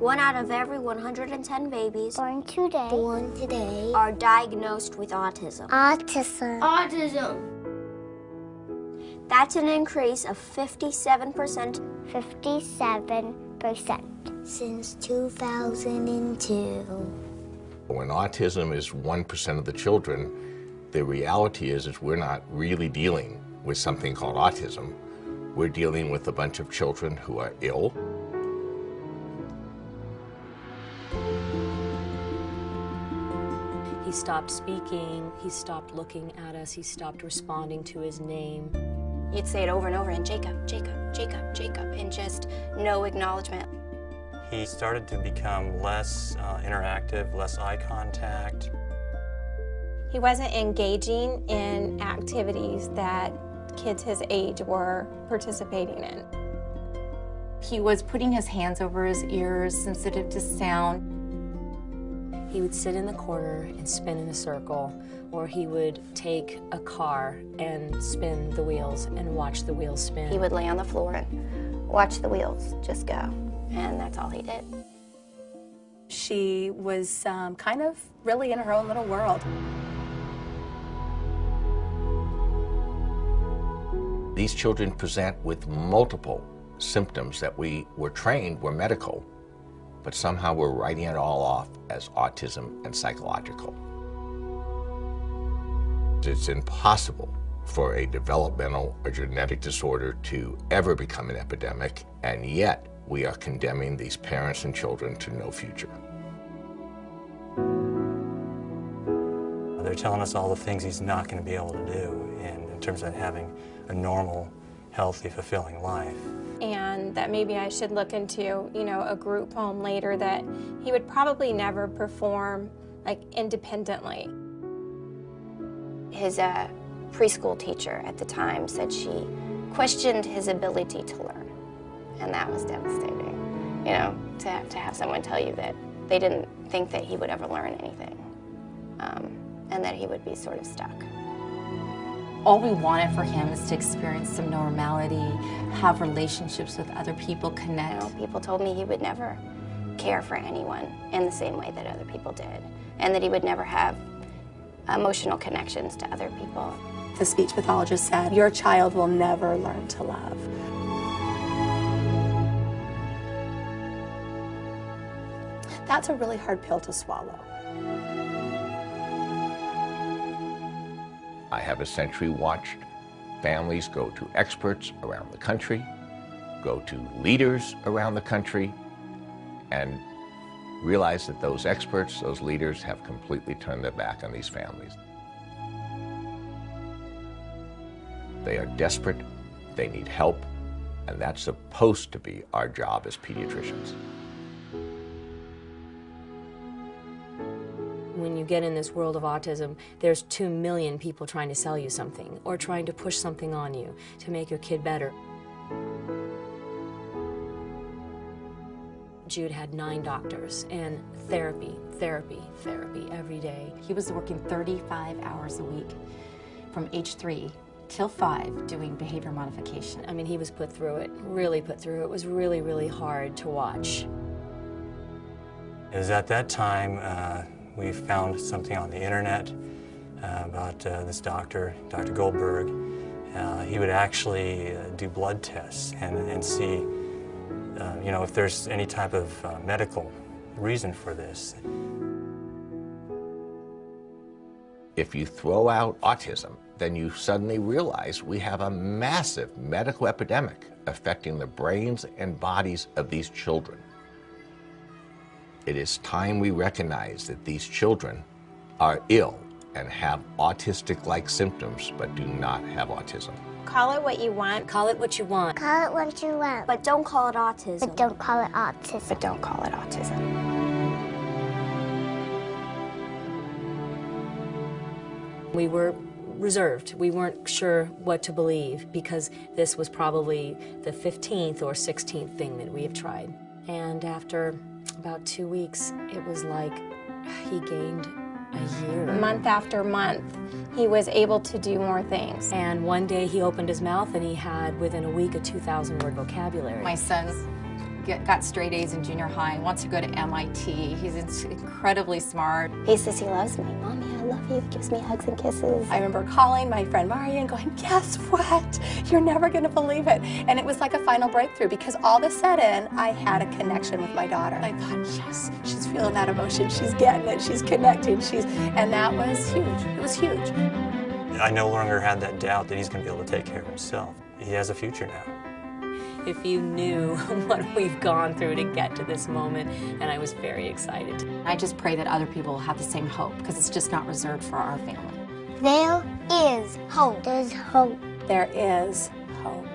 1 out of every 110 babies born today are diagnosed with autism. Autism. That's an increase of 57%. 57% since 2002. When autism is 1% of the children, the reality is we're not really dealing with something called autism. We're dealing with a bunch of children who are ill. He stopped speaking, he stopped looking at us, he stopped responding to his name. You'd say it over and over and Jacob, Jacob, Jacob, Jacob, and just no acknowledgement. He started to become less interactive, less eye contact. He wasn't engaging in activities that kids his age were participating in. He was putting his hands over his ears, sensitive to sound. He would sit in the corner and spin in a circle, or he would take a car and spin the wheels and watch the wheels spin. He would lay on the floor and watch the wheels just go, and that's all he did. She was kind of really in her own little world. These children present with multiple symptoms that we were trained were medical, but somehow we're writing it all off as autism and psychological. It's impossible for a developmental or genetic disorder to ever become an epidemic, and yet we are condemning these parents and children to no future. They're telling us all the things he's not going to be able to do in terms of having a normal, healthy, fulfilling life. And that maybe I should look into, a group home later that he would probably never perform, independently. His preschool teacher at the time said she questioned his ability to learn, and that was devastating. To have someone tell you that they didn't think that he would ever learn anything, and that he would be sort of stuck. All we wanted for him is to experience some normality, have relationships with other people, connect. People told me he would never care for anyone in the same way that other people did, and that he would never have emotional connections to other people. The speech pathologist said, your child will never learn to love. That's a really hard pill to swallow. I have essentially watched families go to experts around the country, go to leaders around the country, and realize that those experts, those leaders, have completely turned their back on these families. They are desperate, they need help, and that's supposed to be our job as pediatricians. When you get in this world of autism, there's 2 million people trying to sell you something or trying to push something on you to make your kid better. Jude had 9 doctors and therapy every day. He was working 35 hours a week from age 3 till 5 doing behavior modification. I mean, he was put through it, really put through it. It was really, really hard to watch. It was at that time we found something on the internet about this doctor, Dr. Goldberg. He would actually do blood tests and see, if there's any type of medical reason for this. If you throw out autism, then you suddenly realize we have a massive medical epidemic affecting the brains and bodies of these children. It is time we recognize that these children are ill and have autistic-like symptoms, but do not have autism. Call it what you want. Call it what you want. Call it what you want. But don't call it autism. But don't call it autism. But don't call it autism. We were reserved. We weren't sure what to believe because this was probably the 15th or 16th thing that we have tried. And after about 2 weeks, it was like he gained a year. Month after month, he was able to do more things. And one day he opened his mouth and he had, within a week, a 2,000-word vocabulary. My son's got straight A's in junior high, wants to go to MIT. He's incredibly smart. He says he loves me. Mommy, I love you. Gives me hugs and kisses. I remember calling my friend Maria and going, guess what? You're never going to believe it. And it was like a final breakthrough because all of a sudden I had a connection with my daughter. I thought, yes, she's feeling that emotion. She's getting it. She's connecting. And that was huge. It was huge. I no longer had that doubt that he's going to be able to take care of himself. He has a future now. If you knew what we've gone through to get to this moment, and I was very excited. I just pray that other people will have the same hope, because it's just not reserved for our family. There is hope. There's hope. There is hope.